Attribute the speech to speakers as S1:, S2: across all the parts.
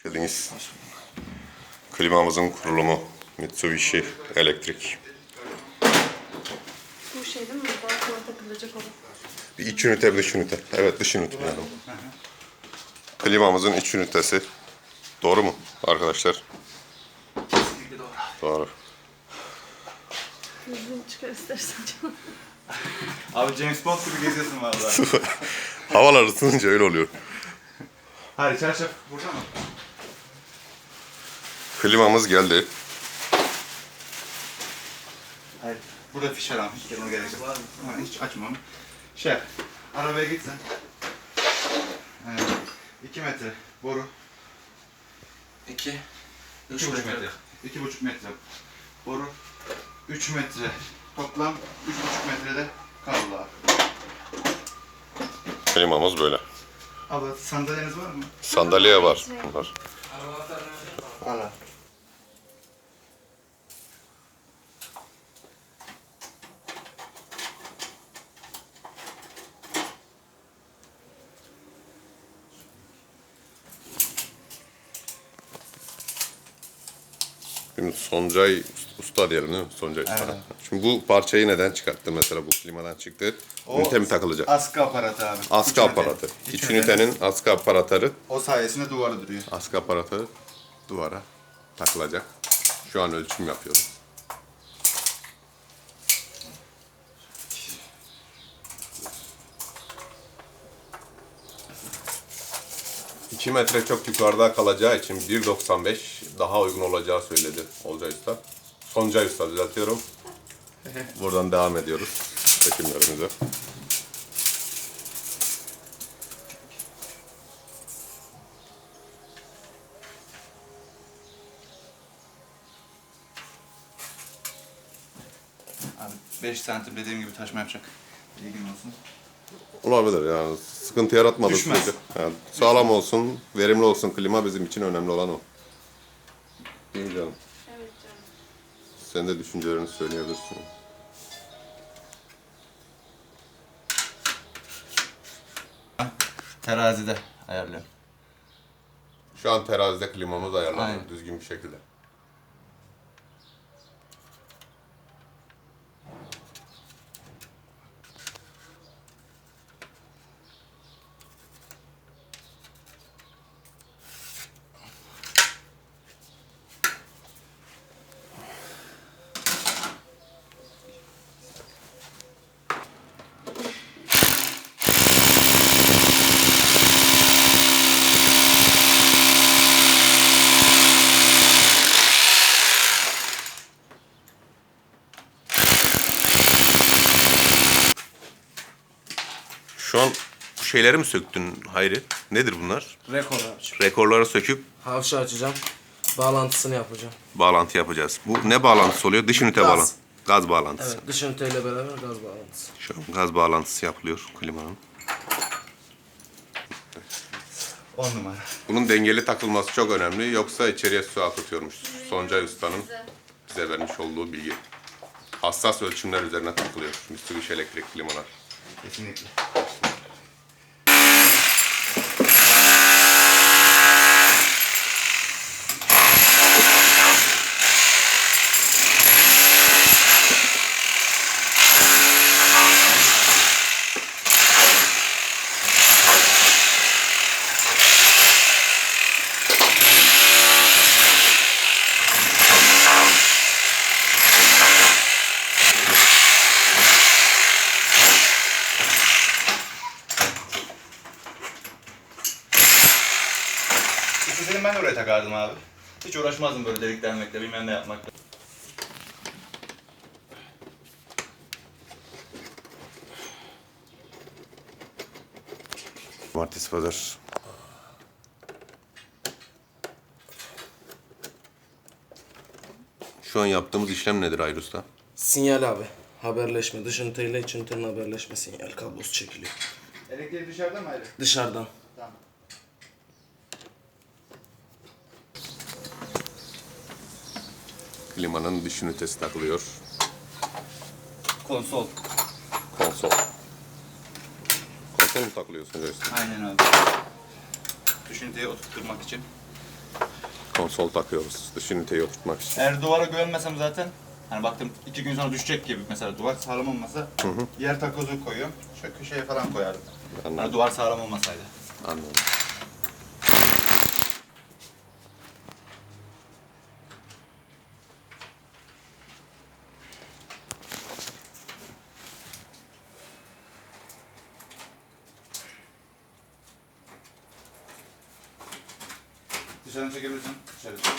S1: Geldiniz. Klimamızın kurulumu Mitsubishi elektrik.
S2: Bu şey değil mi? Balkona takılacak olan.
S1: Bir iç ünite bir dış ünite. Evet, dış ünite yani. Klimamızın iç ünitesi. Doğru mu arkadaşlar? Doğru.
S2: Yüzünü çıkar istersen canım.
S3: Abi James Bond gibi geziyorsun vallahi.
S1: Havalar ısınınca öyle oluyor.
S3: Hadi çarşaf burada mı?
S1: Klimamız geldi.
S3: Hayır. Burada fiş var abi. Hiç ona gerek yok. Ha, hiç açma onu. Şey yap. Arabaya git sen. 2 metre boru.
S4: 2.
S3: 2,5 metre. 2,5 metre boru. 3 metre toplam. 3,5 metrede kablo abi.
S1: Klimamız böyle.
S3: Abla sandalyeniz var mı?
S1: Sandalye var. Var.
S3: Al abi.
S1: Şimdi Soncay Usta diyelim değil mi? Soncay Usta.
S3: Evet.
S1: Şimdi bu parçayı neden çıkarttı mesela, bu klimadan çıktı?
S3: O
S1: Ünite mi takılacak?
S3: Askı aparatı abi.
S1: Askı
S3: İç ünite.
S1: aparatı.
S3: İç
S1: İç
S3: ünitenin
S1: ünitenin askı aparatları,
S3: o sayesinde duvarı duruyor.
S1: askı aparatı duvara takılacak. Şu an ölçüm yapıyorum. İki metre çok yukarıda kalacağı için 1,95 daha uygun olacağı söyledi Olcay Usta. Soncay Usta düzeltiyorum. Buradan devam ediyoruz çekimlerimize.
S3: Abi 5 santim dediğim gibi taşma yapacak. İlgin olsun.
S1: Olabilir yani, sıkıntı yaratmadı
S3: Düşmez.
S1: sürece. Yani sağlam olsun, verimli olsun klima, bizim için önemli olan o. Değil mi canım?
S2: Evet canım.
S1: Sen de düşüncelerini söyleyebilirsin.
S3: Terazide ayarlıyorum.
S1: Şu an terazide klimamız ayarlanıyor
S3: Aynen.
S1: düzgün bir şekilde. Şu an bu şeyleri mi söktün Hayri? Nedir bunlar?
S4: Rekor abiciğim.
S1: Rekorları söküp
S4: Havşa açacağım. Bağlantısını yapacağım.
S1: bağlantı yapacağız. Bu ne bağlantısı oluyor? Dış ünite
S4: Gaz.
S1: bağlantısı. Gaz bağlantısı.
S4: Evet, dış üniteyle beraber gaz bağlantısı.
S1: Şu an gaz bağlantısı yapılıyor klimanın.
S3: 10 numara.
S1: Bunun dengeli takılması çok önemli. Yoksa içeriye su akıtıyormuş. Soncay Usta'nın bize vermiş olduğu bilgi. Hassas ölçümler üzerine takılıyor Mitsubishi elektrik klimalar.
S3: Kesinlikle. İsteseydim ben de oraya takardım abi. Hiç uğraşmazdım böyle delik delmekle, bilmem ne yapmakla.
S1: Cumartesi pazar. Şu an yaptığımız işlem nedir Hayri Usta?
S4: Sinyal abi. Haberleşme. Dış üniteyle iç ünitenin haberleşme sinyal kablosu çekiliyor.
S3: Elektriği dışarıda mı ayrı?
S4: Dışarıdan.
S3: Tamam.
S1: Klimanın dış ünitesi takılıyor.
S3: Konsol.
S1: Konsol. Konsol mu takılıyor Soncay Usta?
S3: Aynen abi. Düşünceye oturtturmak için.
S1: Konsol takıyoruz dış üniteyi oturtmak için.
S3: Eğer duvara güvenmesem zaten, hani baktım 2 gün sonra düşecek gibi mesela duvar sağlam olmasa yer takozu koyuyorum. Şöyle köşeye falan koyardım.
S1: Anladım.
S3: Hani duvar sağlam olmasaydı.
S1: Anladım.
S3: Dışarı çekebilirsin. Dışarı çek.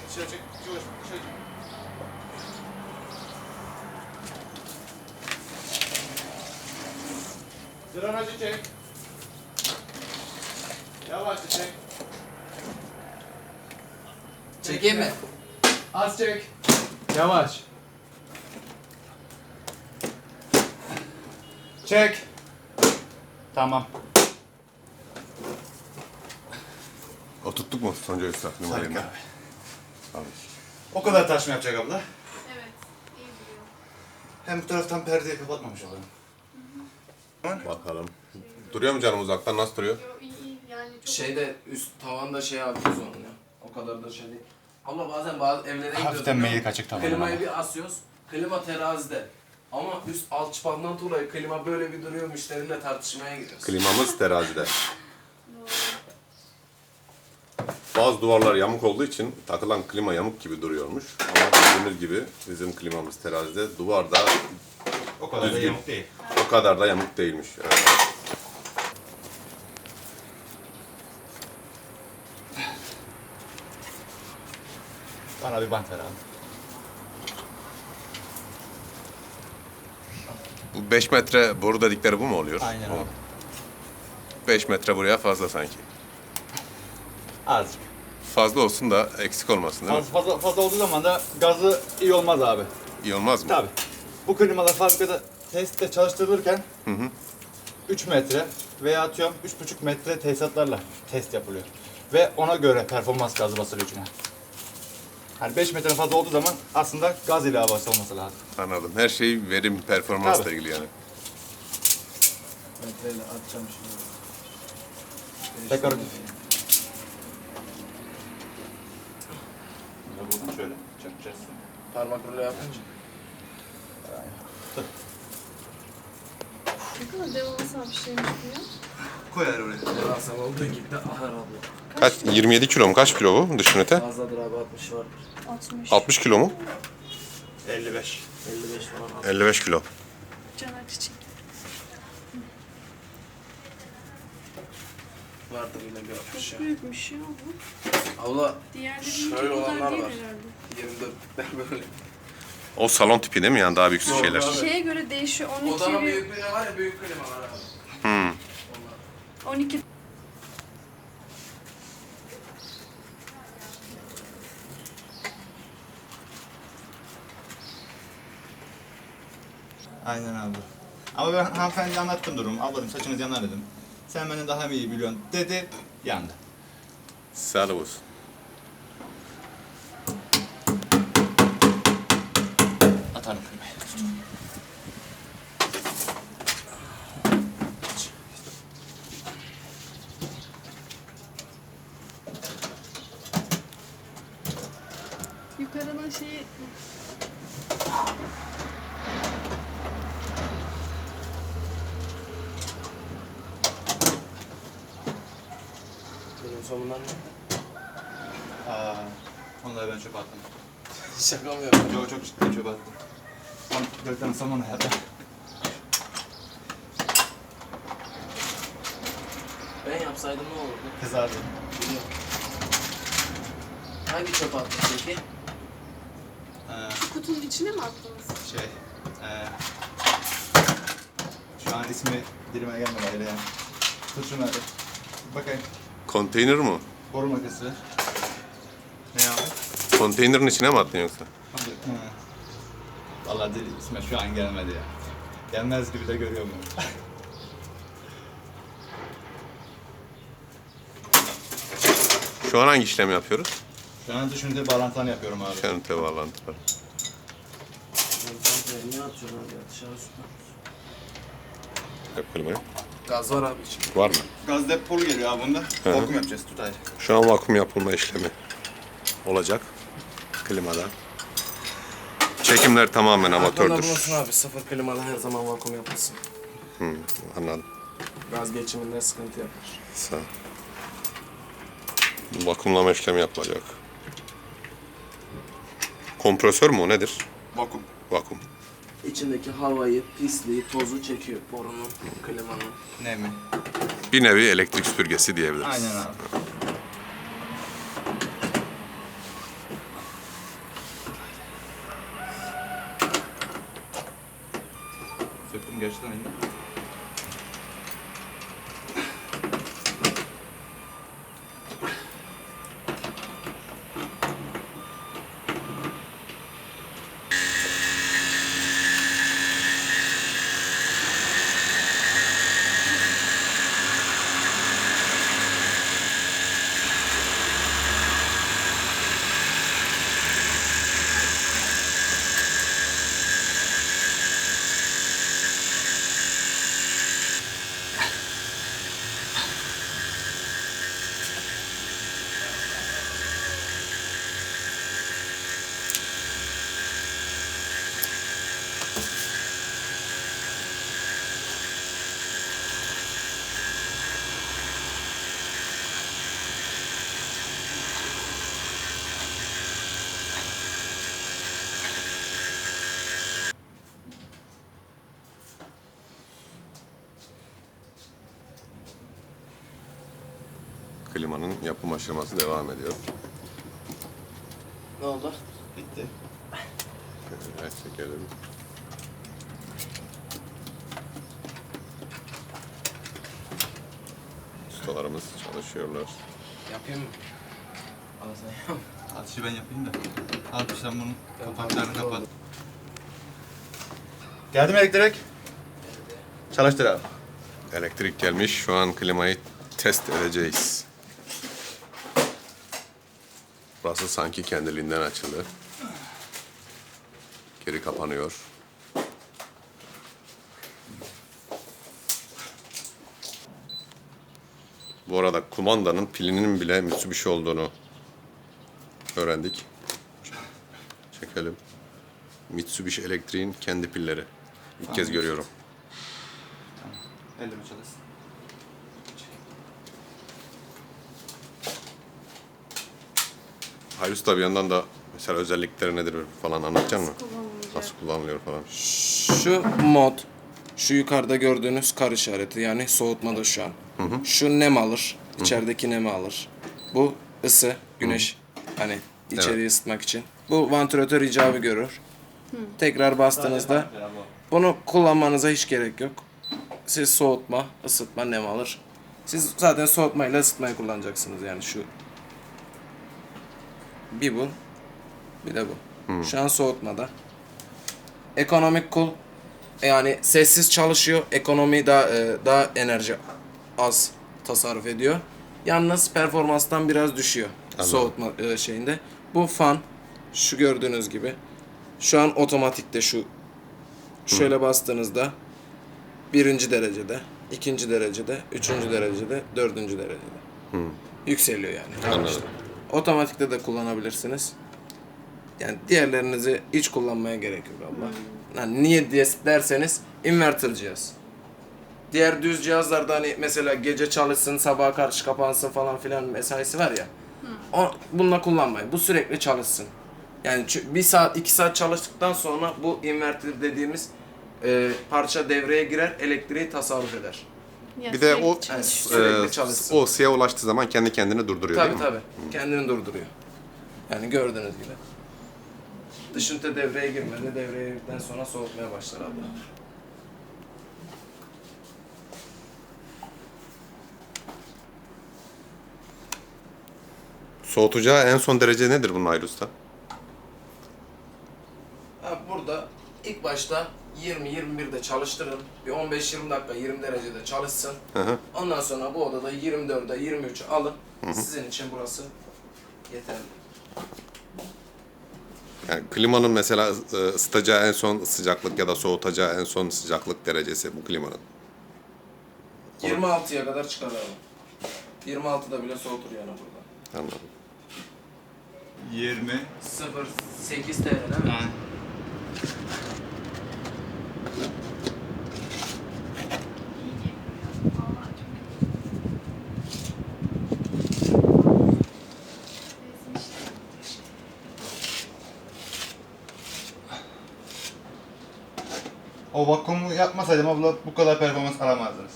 S3: Dışarı çek. Dışarı çek. Drenajı çek. Yavaşça çek.
S4: Çekeyim mi?
S3: Az çek. Yavaş. Çek. Tamam.
S1: Oturttuk mu Soncay Usta numarayı?
S3: Harika.
S1: Tamam.
S3: O kadar taş mı yapacak abla?
S2: Evet. İyi duruyor.
S3: Hem bu taraftan perdeyi kapatmamış olalım.
S1: Bakalım. Duruyor mu canım uzaktan? Nasıl duruyor?
S2: Yo, iyi yani çok...
S4: Şeyde üst tavanda şey yapıyoruz onu ya. O kadar da şey değil. Ama bazen bazı evlere gidiyoruz.
S3: Hafiften meyil kaçık tavanı
S4: Klimayı
S3: ama.
S4: bir asıyoruz. Klima terazide. Ama üst alçıpandan dolayı klima böyle bir duruyor, müşteriyle tartışmaya giriyoruz.
S1: Klimamız terazide. Bazı duvarlar yamuk olduğu için takılan klima yamuk gibi duruyormuş. Ama gördüğünüz gibi bizim klimamız terazide. Duvar da
S3: O kadar da
S1: Düzgün.
S3: yamuk değil.
S1: o kadar da yamuk değilmiş. Evet.
S3: Bana bir bant ver abi.
S1: Bu 5 metre boru dedikleri bu mu oluyor?
S3: Aynen abi.
S1: 5 metre buraya fazla sanki.
S3: Azıcık.
S1: Fazla olsun da eksik olmasın değil mi?
S3: Fazla olduğu zaman da gazı iyi olmaz abi.
S1: İyi olmaz mı?
S3: Tabii. Bu klimalar fabrikada tesiste çalıştırılırken 3 metre veya atıyorum 3,5 metre tesisatlarla test yapılıyor. Ve ona göre performans gazı basılıyor içine. Hani 5 metreden fazla olduğu zaman aslında gaz ilavesi olması lazım.
S1: Anladım. Her şey verim, performansla
S3: Tabii.
S1: ilgili yani.
S4: Metreyle atacağım şimdi.
S3: Dekoratif. Buradan şöyle çakacağız.
S4: Parmak rulo yapınca.
S2: Ne kadar devasa bir şeymiş bu ya.
S3: Koyar oraya.
S4: Devasa olduğu gibi de ahar abla.
S1: Kaç? 27 kilo mu? Kaç kilo bu dış ünite?
S4: Fazladır abi, 60 vardır.
S2: 60.
S1: 60 kilo mu?
S3: 55.
S4: 55 falan.
S1: 55 kilo.
S2: Caner çiçek.
S4: Vardır yine bir 60 ya.
S2: Çok büyükmüş ya bu.
S4: Abla
S2: Diğerleri
S4: şöyle
S2: bu kadar
S4: olanlar
S2: değil
S4: var.
S2: herhalde.
S4: 24'ler böyle.
S1: O salon tipi değil mi yani daha büyük
S4: Yok
S1: şeyler?
S4: abi.
S2: Şeye göre değişiyor. 12
S4: Odanın
S2: bir...
S4: büyüklüğüne var ya, büyük klima var abi.
S1: Hmm.
S4: Onlar.
S2: 12
S3: Aynen abi. Ama ben hanımefendiye anlattım durumu. Ablacığım saçınız yanar dedim. Sen beni daha mı iyi biliyorsun dedi. Yandı.
S1: Sağ olsun.
S3: Atarım klimayı.
S2: yukarıdan şeyi...
S4: Benim sonundan ne?
S3: Onları ben çöpe attım.
S4: Şaka mı yapıyorsun?
S3: Çok çok ciddi çöpe attım. Tam 4 tane saman hayatım.
S4: Ben yapsaydım ne olurdu?
S3: Kızardı.
S4: Bilmiyorum. Hangi çöp attın peki?
S2: Kutunun içine mi attınız?
S3: Şey, şu an ismi dilime gelmedi ayrı yani. Tut şunu hadi. Bakayım.
S1: Konteyner mi?
S3: Boru makası. Ne abi?
S1: Konteynerin içine mi attın yoksa?
S3: Hadi. Vallahi dil isme şu an gelmedi ya. Gelmez gibi de görüyorum ben.
S1: Şu an hangi işlem yapıyoruz?
S3: Şu an dış ünite bağlantılarını yapıyorum abi.
S1: Şu ünite bağlantılar.
S4: Niye atıyorsun abi ya? Dışarı süper.
S1: Hep klimayı.
S4: Gaz var abi içinde.
S1: Var mı?
S3: Gaz depolu geliyor abi bunda. Vakum yapacağız tutayla.
S1: Şu an vakum yapılma işlemi olacak klimada. Çekimler tamamen
S4: Aklında
S1: amatördür.
S4: bulunsun abi. Sıfır klimalı her zaman vakum yapılsın.
S1: Anladım.
S4: Gaz geçiminde sıkıntı yapar.
S1: Sağ ol. Vakumlama işlemi yapılacak. Kompresör mü o nedir?
S3: Vakum.
S1: Vakum.
S4: İçindeki havayı, pisliği, tozu çekiyor borunun, klimanın.
S3: Ne mi?
S1: Bir nevi elektrik süpürgesi diyebiliriz.
S3: Aynen abi. Söktüm gerçekten iyi.
S1: Klimanın yapım aşaması devam ediyor.
S4: Ne oldu?
S3: Bitti.
S1: Evet, çekelim. Ustalarımız çalışıyorlar.
S4: Yapayım mı? Al sen yap.
S3: Atışı ben yapayım da. Abi sen bunun kapaklarını kapat. Geldi mi elektrik? Çalıştır abi.
S1: Elektrik gelmiş. Şu an klimayı test edeceğiz. Burası sanki kendiliğinden açıldı. Geri kapanıyor. Bu arada kumandanın pilinin bile Mitsubishi olduğunu öğrendik. Çekelim. Mitsubishi elektriğin kendi pilleri. İlk kez görüyorum.
S3: Elimi çalışsın.
S1: Hayır Usta bir yandan da mesela özellikleri nedir falan anlatacak mısın?
S2: Kullanılacak.
S1: Nasıl kullanılıyor falan.
S4: Şu mod, şu yukarıda gördüğünüz kar işareti yani soğutmada şu an. Şu nem alır, içerideki nemi alır. Bu ısı, güneş hani içeriği ısıtmak için. Bu vantilatör icabı görür. Tekrar bastığınızda bunu kullanmanıza hiç gerek yok. Siz soğutma, ısıtma, nem alır. Siz zaten soğutmayla ısıtmayı kullanacaksınız yani şu. Bir bu, bir de bu. Şu an soğutmada. Ekonomik cool yani sessiz çalışıyor. Ekonomi daha enerji az tasarruf ediyor. Yalnız performanstan biraz düşüyor.
S1: Anladım.
S4: Soğutma şeyinde. Bu fan şu gördüğünüz gibi. Şu an otomatikte şu. Şöyle bastığınızda birinci derecede, ikinci derecede, üçüncü derecede, dördüncü derecede. Yükseliyor yani.
S1: Anladım.
S4: Otomatikte de kullanabilirsiniz. Yani diğerlerinizi hiç kullanmaya gerek yok abla. Yani niye derseniz inverter cihaz. Diğer düz cihazlarda hani mesela gece çalışsın, sabaha karşı kapansın falan filan mesaisi var ya. Bununla kullanmayın. Bu sürekli çalışsın. Yani 1 saat 2 saat çalıştıktan sonra bu inverter dediğimiz parça devreye girer, elektriği tasarruf eder.
S2: Ya
S1: Bir de
S2: sürekli
S1: o
S2: çalışıyor.
S4: Sürekli çalışsın.
S1: o ısıya ulaştığı zaman kendi kendini durduruyor
S4: Tabii
S1: değil mi?
S4: tabii. Kendini durduruyor. Yani gördüğünüz gibi. Dış ünite devreye girmedi. Devreye girdikten sonra soğutmaya başlar abla.
S1: Soğutacağı en son derece nedir bunun Hayri Usta?
S4: Burada ilk başta 20-21'de çalıştırın. Bir 15-20 dakika 20 derecede çalışsın.
S1: Hı.
S4: Ondan sonra bu odada 24'e 23'ü alın. Sizin için burası yeterli.
S1: Yani klimanın mesela ısıtacağı en son sıcaklık ya da soğutacağı en son sıcaklık derecesi bu klimanın.
S4: 26'ya kadar çıkar abi. 26'da bile soğutur yani burada.
S1: Anladım.
S3: 20.
S4: 0.8 TL değil mi?
S3: Yani. O vakumu yapmasaydım abla bu kadar performans alamazdınız.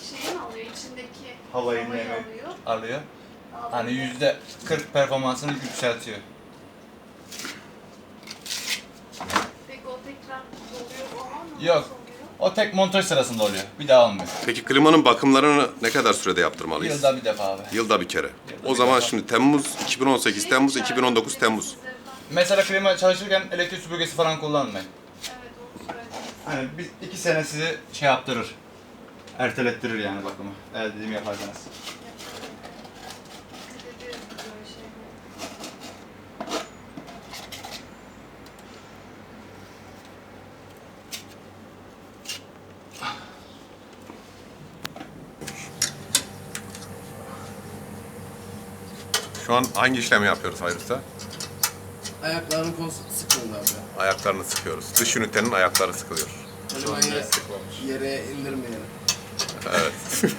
S2: Şeyi mi alıyor? İçindeki
S3: Havayı
S2: havayı
S3: nemi
S2: alıyor.
S3: alıyor. Hani %40 performansını yükseltiyor.
S2: Peki o tekrar doluyor falan mı?
S3: Yok.
S2: Nasıl oluyor?
S3: O tek montaj sırasında oluyor. Bir daha olmuyor.
S1: Peki klimanın bakımlarını ne kadar sürede yaptırmalıyız?
S3: Yılda bir defa abi.
S1: Yılda bir kere.
S3: Yılda
S1: O
S3: bir
S1: zaman
S3: defa.
S1: şimdi Temmuz 2018,
S2: Şey
S1: Temmuz
S2: mi
S1: 2019,
S2: çağırıyor?
S1: Temmuz.
S2: Sizlerden.
S3: Mesela klima çalışırken elektrik süpürgesi falan kullanmayın.
S2: Evet onu söylediniz.
S3: Hani biz 2 sene sizi şey yaptırır. Ertelettirir yani bakımı. Eğer dediğimi yaparsanız.
S2: Dikkat ederiz böyle şeylere.
S1: Şu an hangi işlemi yapıyoruz Hayri Usta?
S4: Ayaklarını sıkıyoruz abi.
S1: Ayaklarını sıkıyoruz. Dış ünitenin ayakları sıkılıyor.
S4: Klimayı yere indirmeyelim.
S1: Evet.